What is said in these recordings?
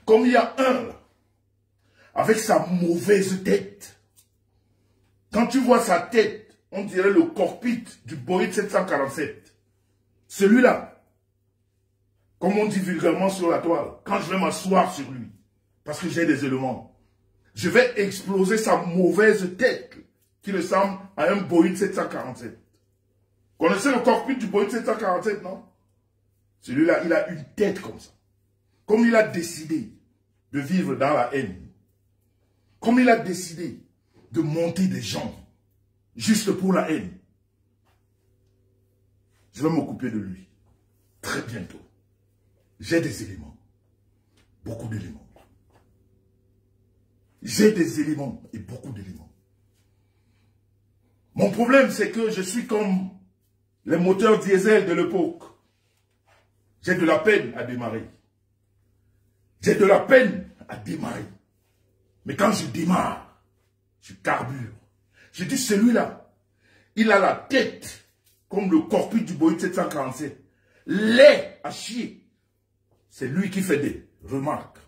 Comme il y a un, là, avec sa mauvaise tête. Quand tu vois sa tête, on dirait le cockpit du Boeing 747. Celui-là, comme on dit vulgairement sur la toile, quand je vais m'asseoir sur lui, parce que j'ai des éléments, je vais exploser sa mauvaise tête, qui ressemble à un Boeing 747. Connaissez le cockpit du Boeing 747, non? Celui-là, il a une tête comme ça. Comme il a décidé de vivre dans la haine, comme il a décidé de monter des gens juste pour la haine, je vais m'occuper de lui très bientôt. J'ai des éléments, beaucoup d'éléments. J'ai des éléments et beaucoup d'éléments. Mon problème, c'est que je suis comme les moteurs diesel de l'époque. J'ai de la peine à démarrer. J'ai de la peine à démarrer. Mais quand je démarre, je carbure. Je dis, celui-là, il a la tête comme le cockpit du Boeing 747. Laid à chier. C'est lui qui fait des remarques.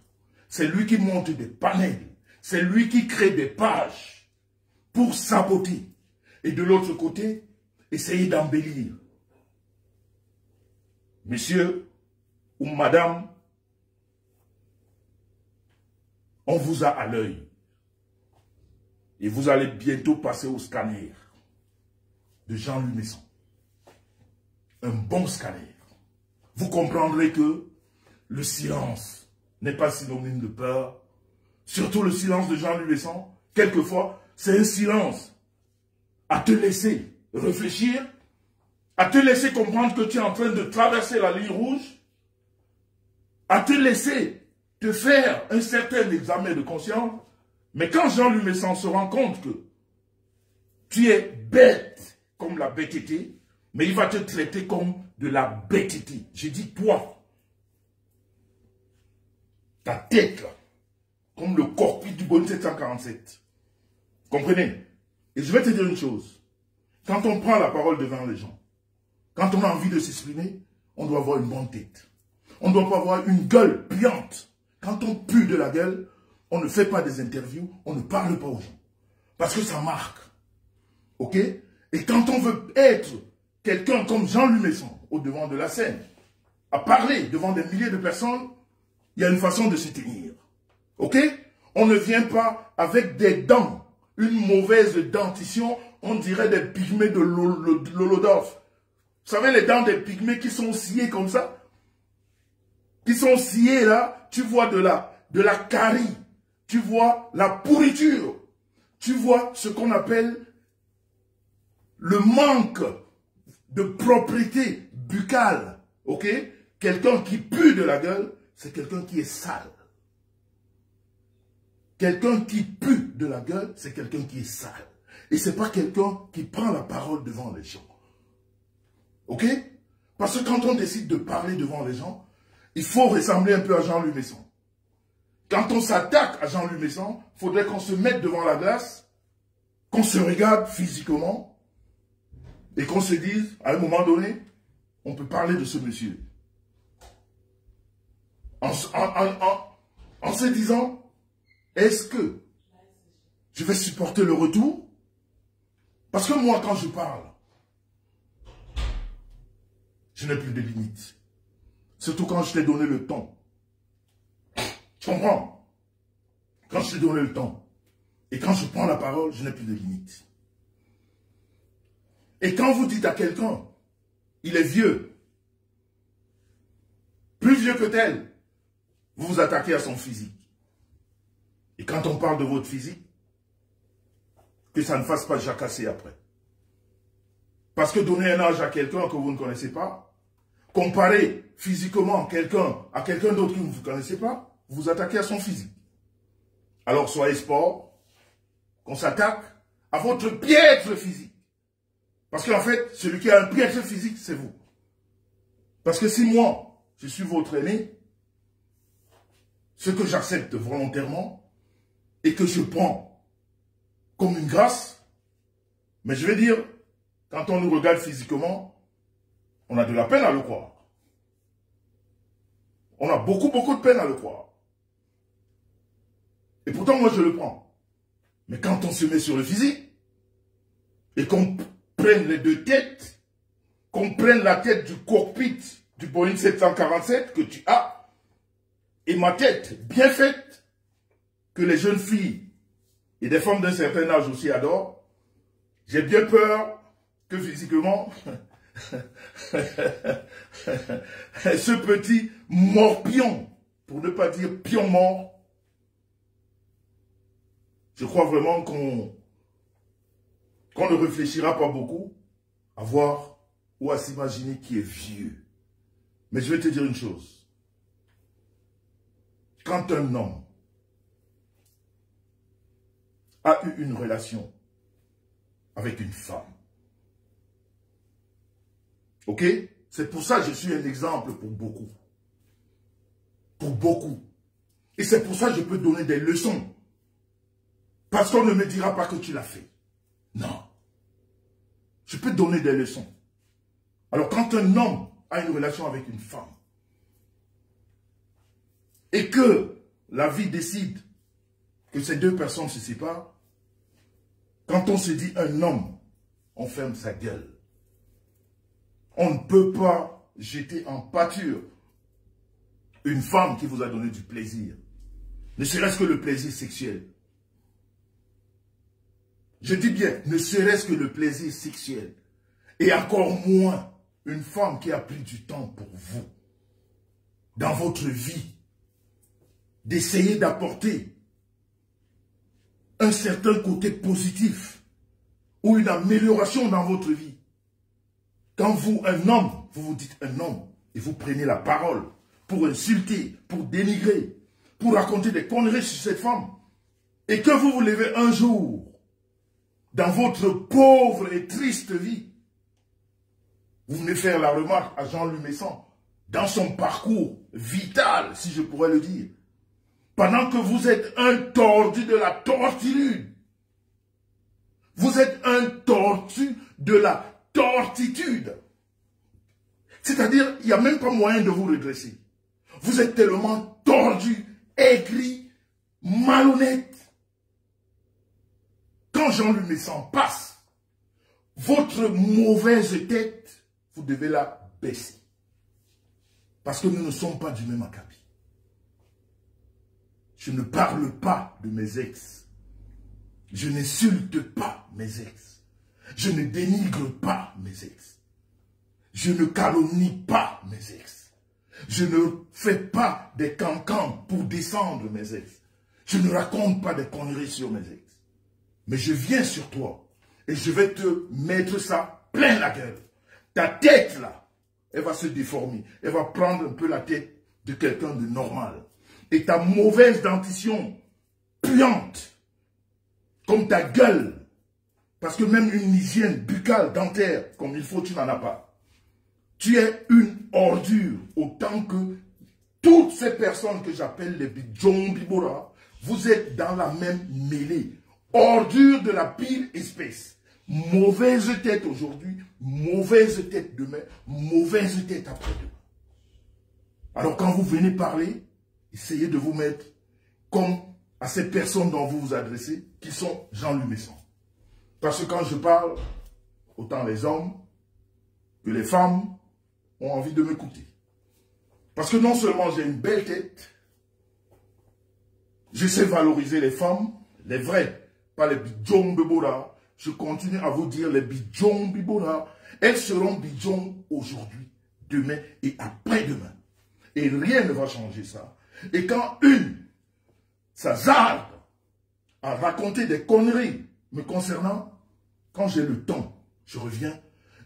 C'est lui qui monte des panels. C'est lui qui crée des pages pour saboter. Et de l'autre côté, essayer d'embellir. Monsieur ou madame, on vous a à l'œil. Et vous allez bientôt passer au scanner de Jean-Louis Messon. Un bon scanner. Vous comprendrez que le silence n'est pas synonyme de peur. Surtout le silence de Jean-Louis Messon, quelquefois, c'est un silence à te laisser réfléchir, à te laisser comprendre que tu es en train de traverser la ligne rouge, à te laisser te faire un certain examen de conscience. Mais quand Jean-Louis Messon se rend compte que tu es bête comme la bêtité, mais il va te traiter comme de la bêtité. J'ai dit toi, ta tête là, comme le cockpit du Boeing 747. Comprenez? Et je vais te dire une chose. Quand on prend la parole devant les gens, quand on a envie de s'exprimer, on doit avoir une bonne tête. On ne doit pas avoir une gueule puante. Quand on pue de la gueule, on ne fait pas des interviews, on ne parle pas aux gens. Parce que ça marque. Ok? Et quand on veut être quelqu'un comme Jean-Louis Messon, au devant de la scène, à parler devant des milliers de personnes, il y a une façon de se tenir. Ok? On ne vient pas avec des dents, une mauvaise dentition, on dirait des pygmées de l'Holodorf. Vous savez les dents des pygmées qui sont sciées comme ça? Qui sont sciées là, tu vois de la carie, tu vois la pourriture, tu vois ce qu'on appelle le manque de propriété buccale. Ok? Quelqu'un qui pue de la gueule, c'est quelqu'un qui est sale. Quelqu'un qui pue de la gueule, c'est quelqu'un qui est sale. Et ce n'est pas quelqu'un qui prend la parole devant les gens. Ok? Parce que quand on décide de parler devant les gens, il faut ressembler un peu à Jean-Louis Messon. Quand on s'attaque à Jean-Louis Messon, il faudrait qu'on se mette devant la glace, qu'on se regarde physiquement, et qu'on se dise, à un moment donné, on peut parler de ce monsieur. En se disant, est-ce que je vais supporter le retour? Parce que moi, quand je parle, je n'ai plus de limites. Surtout quand je t'ai donné le temps. Tu comprends? Quand je t'ai donné le temps. Et quand je prends la parole, je n'ai plus de limites. Et quand vous dites à quelqu'un, il est vieux, plus vieux que tel, vous vous attaquez à son physique. Et quand on parle de votre physique, que ça ne fasse pas jacasser après. Parce que donner un âge à quelqu'un que vous ne connaissez pas, comparer physiquement quelqu'un à quelqu'un d'autre que vous ne connaissez pas, vous vous attaquez à son physique. Alors soyez sport, qu'on s'attaque à votre piètre physique. Parce qu'en fait, celui qui a un piètre physique, c'est vous. Parce que si moi, je suis votre aîné, ce que j'accepte volontairement, et que je prends comme une grâce, mais je vais dire, quand on nous regarde physiquement, on a de la peine à le croire. On a beaucoup de peine à le croire. Et pourtant, moi, je le prends. Mais quand on se met sur le physique, et qu'on prenne les deux têtes, qu'on prenne la tête du cockpit du Boeing 747 que tu as, et ma tête bien faite, que les jeunes filles et des femmes d'un certain âge aussi adorent, j'ai bien peur que physiquement, ce petit morpion, pour ne pas dire pion mort, je crois vraiment qu'on ne réfléchira pas beaucoup à voir ou à s'imaginer qui est vieux. Mais je vais te dire une chose. Quand un homme a eu une relation avec une femme, ok? C'est pour ça que je suis un exemple pour beaucoup. Pour beaucoup. Et c'est pour ça que je peux donner des leçons. Parce qu'on ne me dira pas que tu l'as fait. Non. Je peux donner des leçons. Alors quand un homme a une relation avec une femme, et que la vie décide que ces deux personnes se séparent, quand on se dit un homme, on ferme sa gueule. On ne peut pas jeter en pâture une femme qui vous a donné du plaisir. Ne serait-ce que le plaisir sexuel. Je dis bien, ne serait-ce que le plaisir sexuel. Et encore moins une femme qui a pris du temps pour vous, dans votre vie, d'essayer d'apporter un certain côté positif ou une amélioration dans votre vie. Quand vous, un homme, vous vous dites un homme et vous prenez la parole pour insulter, pour dénigrer, pour raconter des conneries sur cette femme, et que vous vous levez un jour dans votre pauvre et triste vie, vous venez faire la remarque à Jean Lumessan, dans son parcours vital, si je pourrais le dire, pendant que vous êtes un tordu de la tortitude, vous êtes un tordu de la tortitude. C'est-à-dire, il n'y a même pas moyen de vous redresser. Vous êtes tellement tordu, aigri, malhonnête. Quand Jean Lumessan passe, votre mauvaise tête, vous devez la baisser. Parce que nous ne sommes pas du même acabit. Je ne parle pas de mes ex. Je n'insulte pas mes ex. Je ne dénigre pas mes ex. Je ne calomnie pas mes ex. Je ne fais pas des cancans pour descendre mes ex. Je ne raconte pas des conneries sur mes ex. Mais je viens sur toi et je vais te mettre ça plein la gueule. Ta tête là, elle va se déformer. Elle va prendre un peu la tête de quelqu'un de normal. Et ta mauvaise dentition, puante, comme ta gueule, parce que même une hygiène buccale, dentaire, comme il faut, tu n'en as pas. Tu es une ordure, autant que toutes ces personnes que j'appelle les Bidjon Bibora, vous êtes dans la même mêlée. Ordure de la pire espèce. Mauvaise tête aujourd'hui, mauvaise tête demain, mauvaise tête après-demain. Alors quand vous venez parler, essayez de vous mettre comme à ces personnes dont vous vous adressez, qui sont Jean Lumessan. Parce que quand je parle, autant les hommes que les femmes ont envie de m'écouter. Parce que non seulement j'ai une belle tête, je sais valoriser les femmes, les vraies, pas les bidjons bibora. Je continue à vous dire les bidjons bibora. Elles seront bidjons aujourd'hui, demain et après-demain. Et rien ne va changer ça. Et quand une s'hasarde à raconter des conneries me concernant, quand j'ai le temps, je reviens,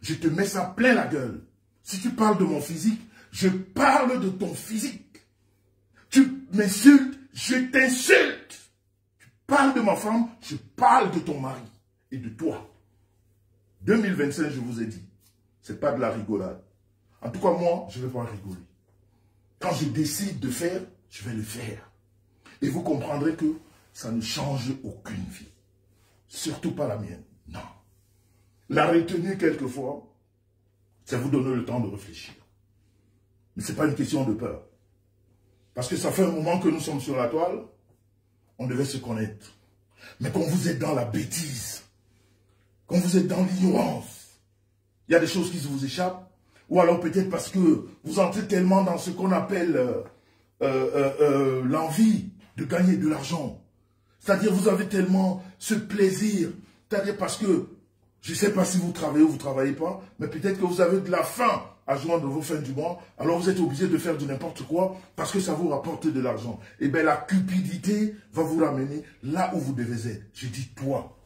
je te mets ça plein la gueule. Si tu parles de mon physique, je parle de ton physique. Tu m'insultes, je t'insulte. Tu parles de ma femme, je parle de ton mari et de toi. 2025, je vous ai dit, c'est pas de la rigolade. En tout cas, moi, je ne vais pas rigoler. Quand je décide de faire, je vais le faire. Et vous comprendrez que ça ne change aucune vie. Surtout pas la mienne. Non. La retenue, quelquefois, c'est vous donner le temps de réfléchir. Mais ce n'est pas une question de peur. Parce que ça fait un moment que nous sommes sur la toile. on devait se connaître. Mais quand vous êtes dans la bêtise, quand vous êtes dans l'ignorance, il y a des choses qui vous échappent. Ou alors peut-être parce que vous entrez tellement dans ce qu'on appelle l'envie de gagner de l'argent. C'est-à-dire vous avez tellement ce plaisir. C'est-à-dire parce que, je ne sais pas si vous travaillez ou vous ne travaillez pas, mais peut-être que vous avez de la faim à joindre vos fins du mois, alors vous êtes obligé de faire de n'importe quoi parce que ça vous rapporte de l'argent. Et bien la cupidité va vous ramener là où vous devez être. Je dis toi,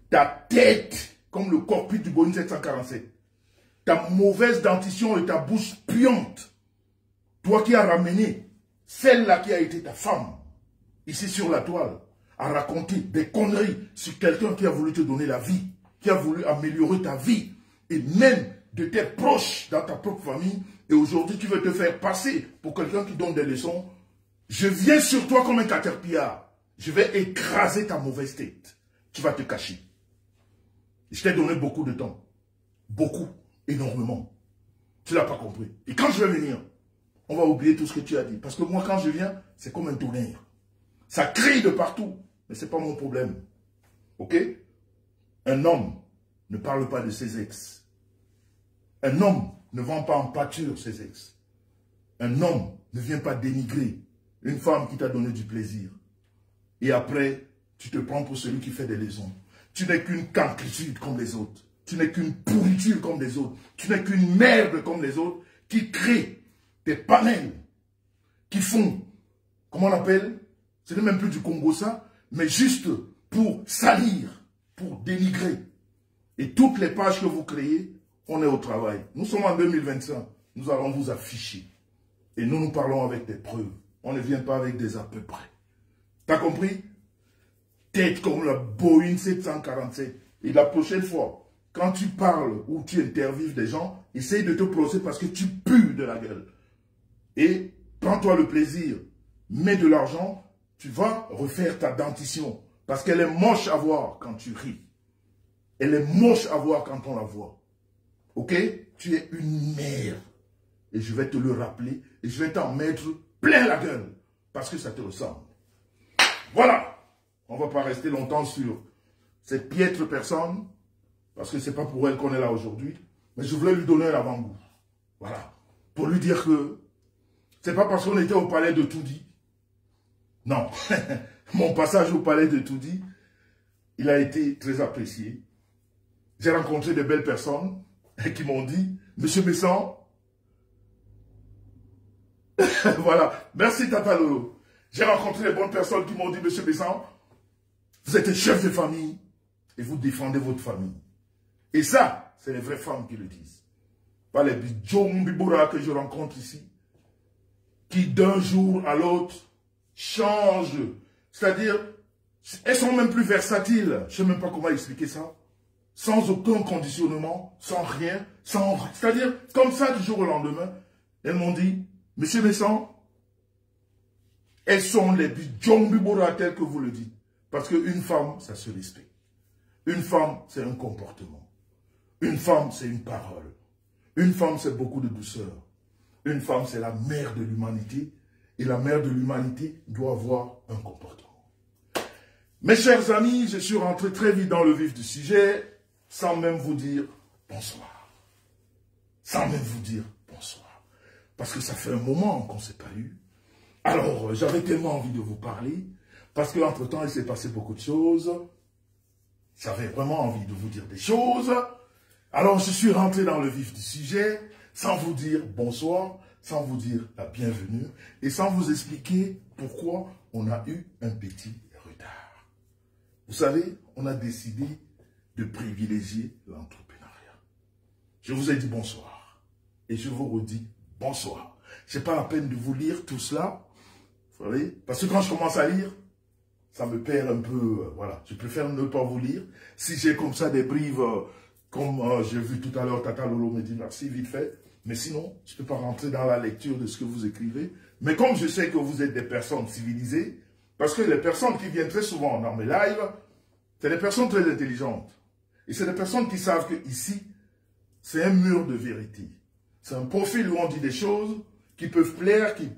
ta tête, comme le cockpit du Boeing 747, ta mauvaise dentition et ta bouche puante, toi qui as ramené celle-là qui a été ta femme, ici sur la toile, à raconter des conneries sur quelqu'un qui a voulu te donner la vie, qui a voulu améliorer ta vie, et même de tes proches dans ta propre famille, et aujourd'hui tu veux te faire passer pour quelqu'un qui donne des leçons. Je viens sur toi comme un caterpillar. Je vais écraser ta mauvaise tête. Tu vas te cacher. Je t'ai donné beaucoup de temps. Beaucoup. Énormément. Tu ne l'as pas compris. Et quand je vais venir, on va oublier tout ce que tu as dit. Parce que moi, quand je viens, c'est comme un tonnerre. Ça crie de partout. Mais ce n'est pas mon problème. Ok? Un homme ne parle pas de ses ex. Un homme ne vend pas en pâture ses ex. Un homme ne vient pas dénigrer une femme qui t'a donné du plaisir. Et après, tu te prends pour celui qui fait des lésions. Tu n'es qu'une cancritude comme les autres. Tu n'es qu'une pourriture comme les autres. Tu n'es qu'une merde comme les autres qui crée des panels qui font, comment on appelle, ce n'est même plus du Congo ça, mais juste pour salir, pour dénigrer. Et toutes les pages que vous créez, on est au travail. Nous sommes en 2025. Nous allons vous afficher. Et nous parlons avec des preuves. On ne vient pas avec des à peu près. T'as compris? Tête comme la Boeing 747. Et la prochaine fois, quand tu parles ou tu interviews des gens, essaye de te procéder parce que tu pues de la gueule. Et prends-toi le plaisir. Mets de l'argent, tu vas refaire ta dentition. Parce qu'elle est moche à voir quand tu ris. Elle est moche à voir quand on la voit. Ok? Tu es une merde. Et je vais te le rappeler. Et je vais t'en mettre plein la gueule. Parce que ça te ressemble. Voilà. On ne va pas rester longtemps sur cette piètre personne. Parce que ce n'est pas pour elle qu'on est là aujourd'hui. Mais je voulais lui donner un avant-goût. Voilà. Pour lui dire que ce n'est pas parce qu'on était au palais de Toudi. Non. Mon passage au palais de Toudi, il a été très apprécié. J'ai rencontré de belles personnes qui m'ont dit, Monsieur Messan, voilà, merci Tata Lolo. J'ai rencontré des bonnes personnes qui m'ont dit, Monsieur Messan, vous êtes un chef de famille et vous défendez votre famille. Et ça, c'est les vraies femmes qui le disent. Pas les bidjons que je rencontre ici, qui d'un jour à l'autre changent. C'est-à-dire, elles sont même plus versatiles. Je ne sais même pas comment expliquer ça. Sans aucun conditionnement, sans rien, sans... C'est-à-dire, comme ça, du jour au lendemain, elles m'ont dit, Monsieur Messan, elles sont les bidjons telles que vous le dites. Parce qu'une femme, ça se respecte. Une femme, c'est un comportement. Une femme, c'est une parole. Une femme, c'est beaucoup de douceur. Une femme, c'est la mère de l'humanité. Et la mère de l'humanité doit avoir un comportement. Mes chers amis, je suis rentré très vite dans le vif du sujet, sans même vous dire bonsoir. Sans même vous dire bonsoir. Parce que ça fait un moment qu'on ne s'est pas eu. Alors, j'avais tellement envie de vous parler, parce qu'entre-temps, il s'est passé beaucoup de choses. J'avais vraiment envie de vous dire des choses. Alors, je suis rentré dans le vif du sujet, sans vous dire bonsoir, sans vous dire la bienvenue, et sans vous expliquer pourquoi on a eu un petit retard. Vous savez, on a décidé de privilégier l'entrepreneuriat. Je vous ai dit bonsoir, et je vous redis bonsoir. Je n'ai pas la peine de vous lire tout cela, vous savez, parce que quand je commence à lire, ça me perd un peu, voilà. Je préfère ne pas vous lire. Si j'ai comme ça des brives, comme j'ai vu tout à l'heure, Tata Lolo me dit merci, vite fait. Mais sinon, je ne peux pas rentrer dans la lecture de ce que vous écrivez. Mais comme je sais que vous êtes des personnes civilisées, parce que les personnes qui viennent très souvent dans mes lives, c'est des personnes très intelligentes. Et c'est des personnes qui savent que ici, c'est un mur de vérité. C'est un profil où on dit des choses qui peuvent plaire, qui...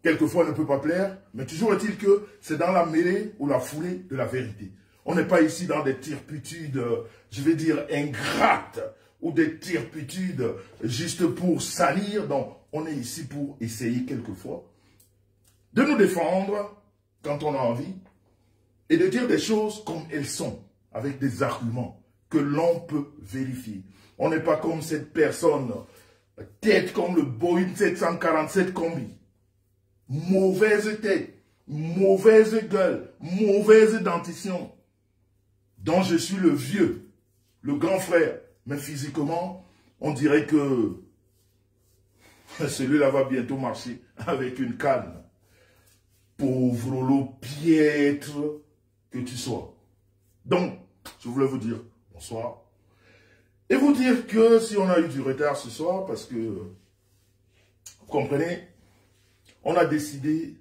quelquefois ne peut pas plaire, mais toujours est-il que c'est dans la mêlée ou la foulée de la vérité. On n'est pas ici dans des turpitudes, je vais dire, ingrates, ou des turpitudes juste pour salir. Donc, on est ici pour essayer quelquefois de nous défendre quand on a envie et de dire des choses comme elles sont, avec des arguments que l'on peut vérifier. On n'est pas comme cette personne, tête comme le Boeing 747 combi. Mauvaise tête, mauvaise gueule, mauvaise dentition, dont je suis le vieux, le grand frère. Mais physiquement, on dirait que celui-là va bientôt marcher avec une canne. Pauvre lot piètre que tu sois. Donc, je voulais vous dire bonsoir. Et vous dire que si on a eu du retard ce soir, parce que, vous comprenez, on a décidé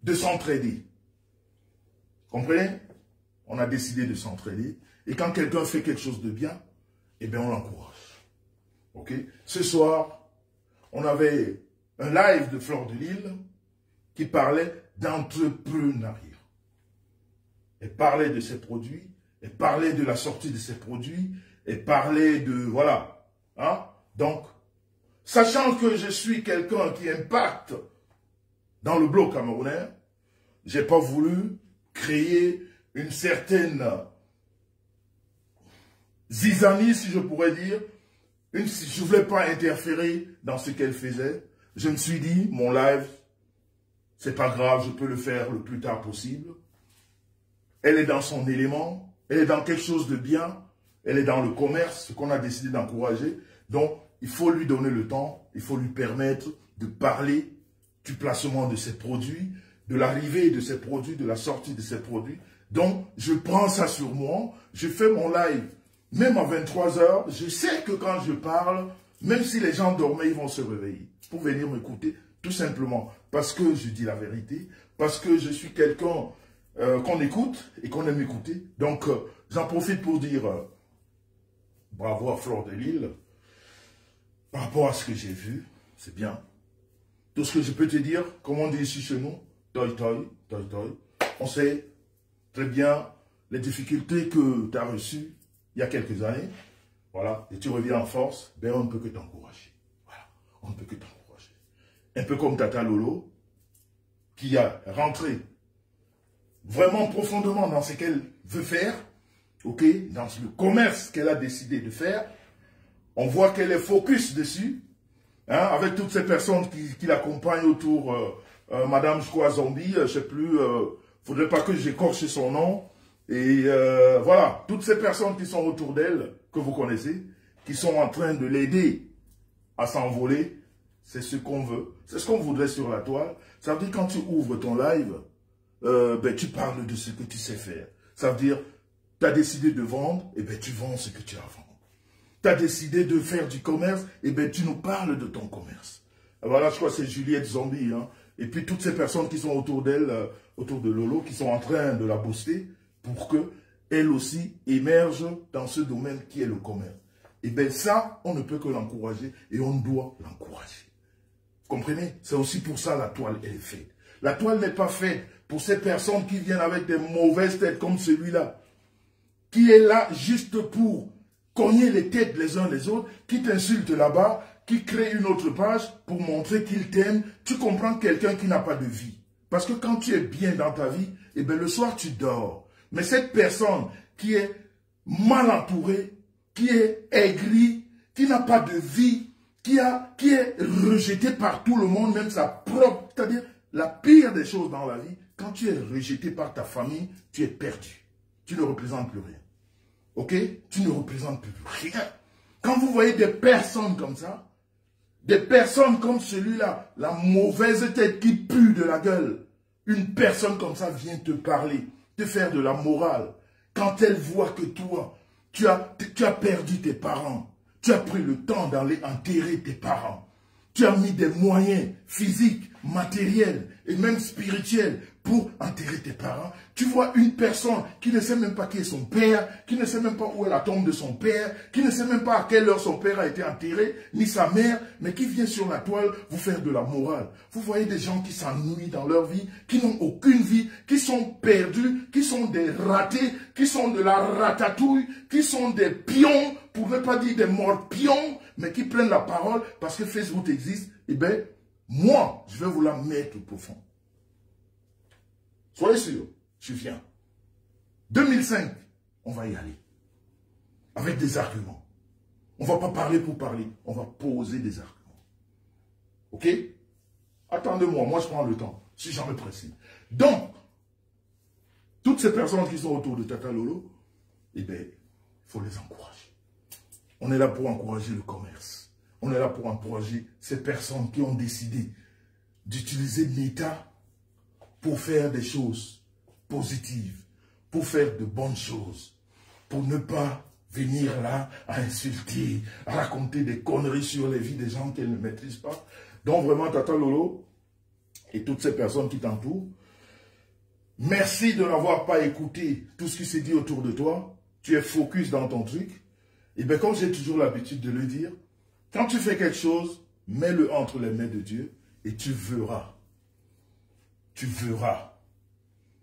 de s'entraider. Comprenez? On a décidé de s'entraider. Et quand quelqu'un fait quelque chose de bien, eh bien on l'encourage. Ok? Ce soir, on avait un live de Fleur de Lille qui parlait d'entrepreneuriat. Elle parlait de ses produits, elle parlait de la sortie de ses produits, elle parlait de... Voilà. Hein? Donc, sachant que je suis quelqu'un qui impacte dans le bloc camerounais, je n'ai pas voulu créer une certaine zizanie, si je pourrais dire. Je ne voulais pas interférer dans ce qu'elle faisait. Je me suis dit, mon live, c'est pas grave, je peux le faire le plus tard possible. Elle est dans son élément, elle est dans quelque chose de bien, elle est dans le commerce, ce qu'on a décidé d'encourager. Donc, il faut lui donner le temps, il faut lui permettre de parler du placement de ses produits, de l'arrivée de ses produits, de la sortie de ses produits. Donc, je prends ça sur moi, je fais mon live, même à 23 h, je sais que quand je parle, même si les gens dormaient, ils vont se réveiller pour venir m'écouter, tout simplement parce que je dis la vérité, parce que je suis quelqu'un qu'on écoute et qu'on aime écouter. Donc, j'en profite pour dire bravo à Fleur de Lille. Par rapport à ce que j'ai vu, c'est bien. Tout ce que je peux te dire, comme on dit ici chez nous, toi, toi. On sait très bien les difficultés que tu as reçues il y a quelques années. Voilà, et tu reviens en force, ben on ne peut que t'encourager. Voilà, on ne peut que t'encourager. Un peu comme Tata Lolo, qui a rentré vraiment profondément dans ce qu'elle veut faire, ok, dans le commerce qu'elle a décidé de faire. On voit qu'elle est focus dessus, hein, avec toutes ces personnes qui l'accompagnent autour, Madame, je crois, Zombie, je ne sais plus, faudrait pas que j'écorche son nom. Et voilà, toutes ces personnes qui sont autour d'elle, que vous connaissez, qui sont en train de l'aider à s'envoler, c'est ce qu'on veut. C'est ce qu'on voudrait sur la toile. Ça veut dire quand tu ouvres ton live, ben, tu parles de ce que tu sais faire. Ça veut dire, tu as décidé de vendre, et ben tu vends ce que tu as vendu. Tu as décidé de faire du commerce, et bien tu nous parles de ton commerce. Voilà, je crois que c'est Juliette Zombie, hein. Et puis toutes ces personnes qui sont autour d'elle, autour de Lolo, qui sont en train de la booster pour qu'elle aussi émerge dans ce domaine qui est le commerce. Et bien ça, on ne peut que l'encourager et on doit l'encourager. Vous comprenez? C'est aussi pour ça la toile est faite. La toile n'est pas faite pour ces personnes qui viennent avec des mauvaises têtes comme celui-là, qui est là juste pour cogner les têtes les uns les autres, qui t'insulte là-bas, qui crée une autre page pour montrer qu'il t'aime. Tu comprends quelqu'un qui n'a pas de vie. Parce que quand tu es bien dans ta vie, eh bien le soir tu dors. Mais cette personne qui est mal entourée, qui est aigrie, qui n'a pas de vie, qui est rejetée par tout le monde, même sa propre, c'est-à-dire la pire des choses dans la vie, quand tu es rejeté par ta famille, tu es perdu. Tu ne représentes plus rien. Ok? Tu ne représentes plus rien. Quand vous voyez des personnes comme ça, des personnes comme celui-là, la mauvaise tête qui pue de la gueule, une personne comme ça vient te parler, te faire de la morale. Quand elle voit que toi, tu as perdu tes parents, tu as pris le temps d'aller enterrer tes parents, Tu as mis des moyens physiques, matériels et même spirituels pour enterrer tes parents. Tu vois une personne qui ne sait même pas qui est son père, qui ne sait même pas où est la tombe de son père, qui ne sait même pas à quelle heure son père a été enterré, ni sa mère, mais qui vient sur la toile vous faire de la morale. Vous voyez des gens qui s'ennuient dans leur vie, qui n'ont aucune vie, qui sont perdus, qui sont des ratés, qui sont de la ratatouille, qui sont des pions, pour ne pas dire des morts pions, mais qui prennent la parole parce que Facebook existe. Eh bien, moi, je vais vous la mettre profond. Soyez sûr, je viens. 2005, on va y aller. Avec des arguments. On ne va pas parler pour parler, on va poser des arguments. Ok? Attendez-moi, moi je prends le temps. Je suis jamais pressé. Donc, toutes ces personnes qui sont autour de Tata Lolo, eh bien, il faut les encourager. On est là pour encourager le commerce. On est là pour encourager ces personnes qui ont décidé d'utiliser l'État pour faire des choses positives, pour faire de bonnes choses, pour ne pas venir là à insulter, à raconter des conneries sur les vies des gens qu'elles ne maîtrisent pas. Donc vraiment, Tata Lolo et toutes ces personnes qui t'entourent, merci de n'avoir pas écouté tout ce qui s'est dit autour de toi. Tu es focus dans ton truc. Et bien comme j'ai toujours l'habitude de le dire, quand tu fais quelque chose, mets-le entre les mains de Dieu et tu verras. Tu verras.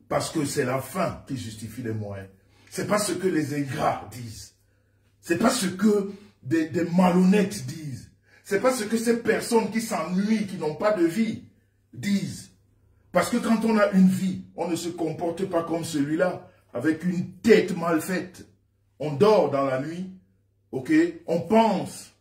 Parce que c'est la fin qui justifie les moyens. Ce n'est pas ce que les ingrats disent. Ce n'est pas ce que des malhonnêtes disent. Ce n'est pas ce que ces personnes qui s'ennuient, qui n'ont pas de vie, disent. Parce que quand on a une vie, on ne se comporte pas comme celui-là, avec une tête mal faite. On dort dans la nuit, ok? On pense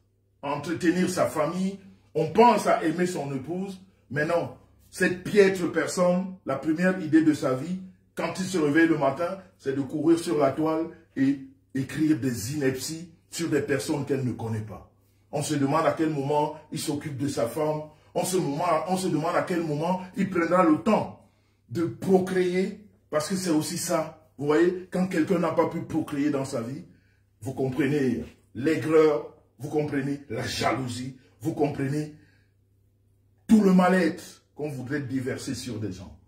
à entretenir sa famille, on pense à aimer son épouse, mais non. Cette piètre personne, la première idée de sa vie, quand il se réveille le matin, c'est de courir sur la toile et écrire des inepties sur des personnes qu'elle ne connaît pas. On se demande à quel moment il s'occupe de sa femme. On se demande à quel moment il prendra le temps de procréer. Parce que c'est aussi ça. Vous voyez, quand quelqu'un n'a pas pu procréer dans sa vie, vous comprenez l'aigreur, vous comprenez la jalousie, vous comprenez tout le mal-être qu'on voudrait déverser sur des gens.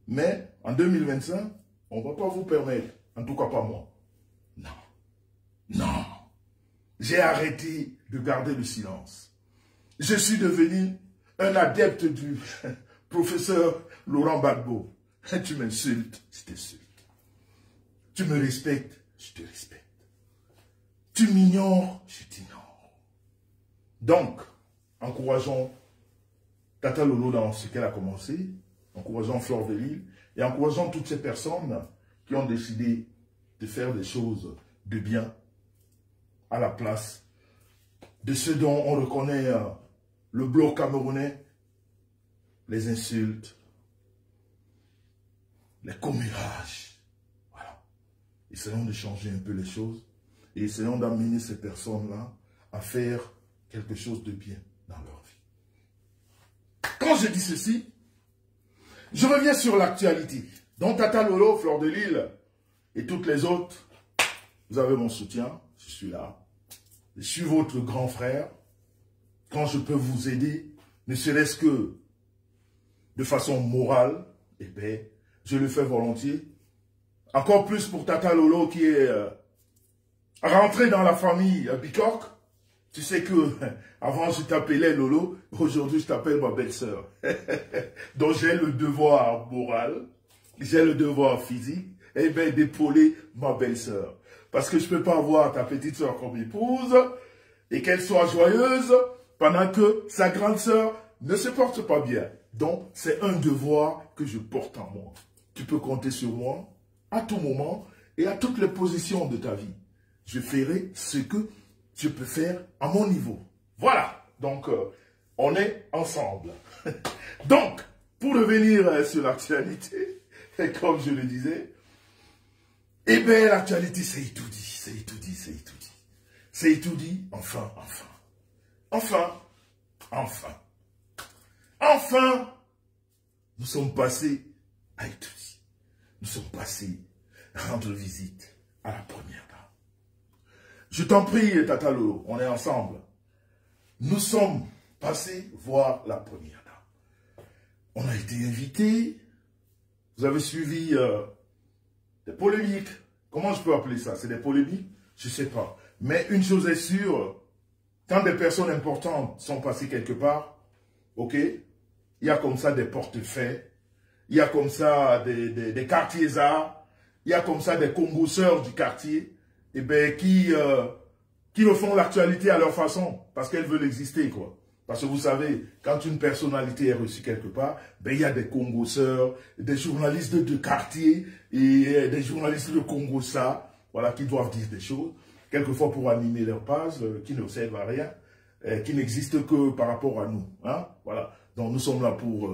Mais en 2025, on ne va pas vous permettre, en tout cas pas moi. Non. Non. J'ai arrêté de garder le silence. Je suis devenu un adepte du professeur Laurent Gbagbo. Tu m'insultes, je t'insulte. Tu me respectes, je te respecte. Tu m'ignores, je t'ignore. Donc, encourageons Tata Lolo dans ce qu'elle a commencé, encourageant Fleur de Lille et encourageant toutes ces personnes qui ont décidé de faire des choses de bien à la place de ceux dont on reconnaît le bloc camerounais, les insultes, les commérages. Voilà. Essayons de changer un peu les choses et essayons d'amener ces personnes-là à faire quelque chose de bien dans leur vie. Quand je dis ceci, je reviens sur l'actualité. Donc Tata Lolo, Fleur de Lille et toutes les autres, vous avez mon soutien, je suis là. Je suis votre grand frère. Quand je peux vous aider, ne serait-ce que de façon morale, eh bien, je le fais volontiers. Encore plus pour Tata Lolo qui est rentré dans la famille Bicork. Tu sais que avant je t'appelais Lolo, aujourd'hui je t'appelle ma belle-sœur. Donc j'ai le devoir moral, j'ai le devoir physique, eh bien d'épauler ma belle-sœur. Parce que je ne peux pas avoir ta petite sœur comme épouse et qu'elle soit joyeuse pendant que sa grande sœur ne se porte pas bien. Donc c'est un devoir que je porte en moi. Tu peux compter sur moi à tout moment et à toutes les positions de ta vie. Je ferai ce que je peux faire à mon niveau. Voilà. Donc, on est ensemble. Donc, pour revenir sur l'actualité, comme je le disais, eh bien, l'actualité, c'est tout dit, c'est tout dit, c'est tout dit. C'est tout dit, enfin, enfin. Enfin, enfin. Enfin, nous sommes passés à Étoudi. Nous sommes passés à rendre visite à la première dame. Je t'en prie, Tata Lolo, on est ensemble. Nous sommes passez voir la première dame. On a été invités. Vous avez suivi des polémiques. Comment je peux appeler ça? C'est des polémiques? Je ne sais pas. Mais une chose est sûre, quand des personnes importantes sont passées quelque part, ok, il y a comme ça des portefeuilles, il y a comme ça des quartiers arts, il y a comme ça des congosseurs du quartier, et ben, qui refont l'actualité à leur façon, parce qu'elles veulent exister, quoi. Parce que vous savez, quand une personnalité est reçue quelque part, ben, il y a des congosseurs, des journalistes de quartier, et des journalistes de Congossa, voilà, qui doivent dire des choses, quelquefois pour animer leur page, qui ne servent à rien, qui n'existent que par rapport à nous, hein, voilà. Donc nous sommes là pour